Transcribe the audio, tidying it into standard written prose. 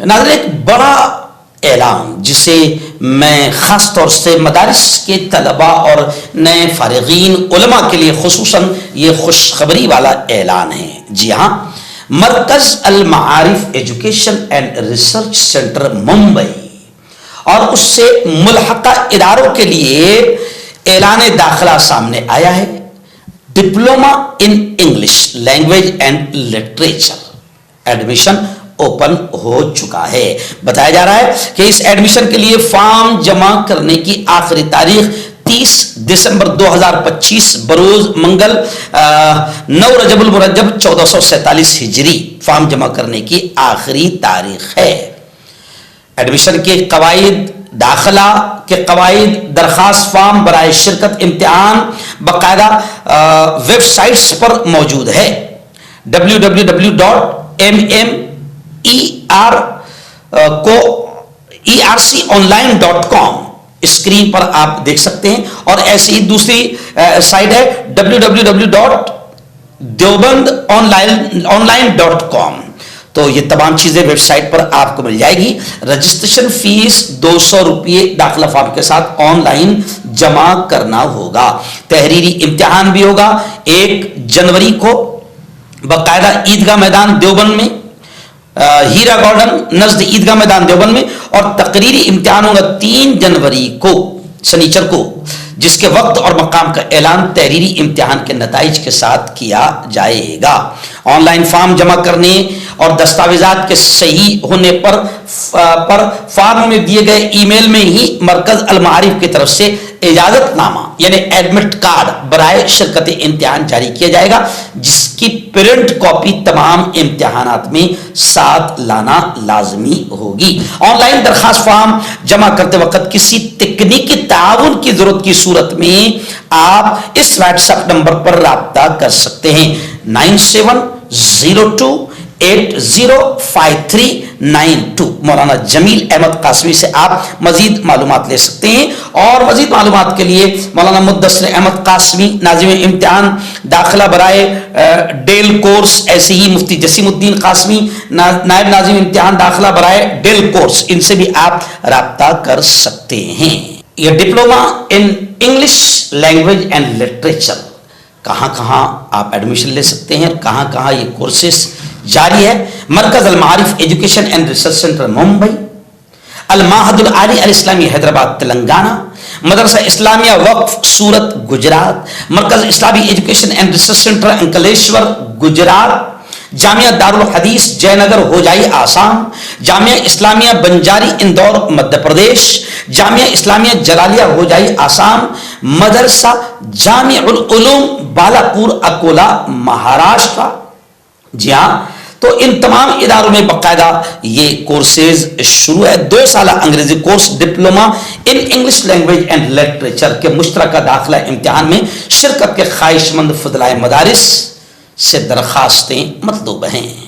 ناظرین، ایک بڑا اعلان جسے میں خاص طور سے مدارس کے طلباء اور نئے فارغین علماء کے لیے خصوصاً یہ خوشخبری والا اعلان ہے۔ جی ہاں، Markaz Almaarif education and research centre Mumbai اور اس سے ملحقہ اداروں کے لیے اعلان داخلہ سامنے آیا ہے۔ Diploma in English language and literature admission open ہو چکا ہے۔ بتایا جا رہا ہے کہ اس ایڈمیشن کے لیے فارم جمع کرنے کی آخری تاریخ 30 دسمبر 2025 بروز منگل 9 رجب المرجب 1447 ہجری فارم جمع کرنے کی آخری تاریخ ہے۔ ایڈمیشن کے قواعد، داخلہ کے قواعد، درخواست فارم برائے شرکت امتحان باقاعدہ ویب سائٹس پر موجود ہے۔ www.erconline.com اسکرین پر آپ دیکھ سکتے ہیں، اور ایسی ہی دوسری سائٹ ہے www.deobandonline.com۔ تو یہ تمام چیزیں ویب سائٹ پر آپ کو مل جائے گی۔ رجسٹریشن فیس 200 روپے داخلہ فارم کے ساتھ آن لائن جمع کرنا ہوگا۔ تحریری امتحان بھی ہوگا 1 جنوری کو باقاعدہ عیدگاہ میدان دیوبند میں، ہیرا گارڈن نزد عیدگاہ میدان دیوبند میں، اور تقریری امتحان ہوگا 3 جنوری کو سنیچر کو، جس کے وقت اور مقام کا اعلان تحریری امتحان کے نتائج کے ساتھ کیا جائے گا۔ آن لائن فارم جمع کرنے اور دستاویزات کے صحیح ہونے پر فارم میں دیے گئے ای میل میں ہی مرکز المعارف کی طرف سے اجازت نامہ یعنی ایڈمٹ کارڈ برائے شرکت امتحان جاری کیا جائے گا، جس کی پرنٹ کاپی تمام امتحانات میں ساتھ لانا لازمی ہوگی۔ آن لائن درخواست فارم جمع کرتے وقت کسی تکنیکی تعاون کی ضرورت کی صورت میں آپ اس واٹس ایپ نمبر پر رابطہ کر سکتے ہیں 9702805392۔ مولانا جمیل احمد قاسمی سے آپ مزید معلومات لے سکتے ہیں، اور مزید معلومات کے لیے مولانا مدثر احمد قاسمی ناظم امتحان داخلہ برائے ڈیل کورس، ایسے ہی مفتی جسیم الدین قاسمی نائب ناظم امتحان داخلہ برائے ڈیل کورس، ان سے بھی آپ رابطہ کر سکتے ہیں۔ یہ diploma in English language and literature کہاں کہاں آپ ایڈمیشن لے سکتے ہیں، کہاں کہاں یہ کورسز جاری ہے؟ Markaz Almaarif education and research centre Mumbai, Almahad Alaali Alislami Hyderabad Telangana, Madrasa Islamia Waqf Surat Gujarat, Markaz Islami education and research centre Ankleshwar Gujarat, Jamia Darulhadith Jay Nagar Hojai Assam, Jamia Islamia Banjari Indore Madhya Pradesh, Jamia Islamia Jalalia Hojai Assam, Madrasa Jamea العلوم بالاپور اکولا مہاراشٹر۔ جی ہاں، تو ان تمام اداروں میں باقاعدہ یہ کورسز شروع ہے۔ 2 سالہ انگریزی course diploma in English language and literature کے مشترکہ داخلہ امتحان میں شرکت کے خواہش مند فضلائے مدارس سے درخواستیں مطلوب ہیں۔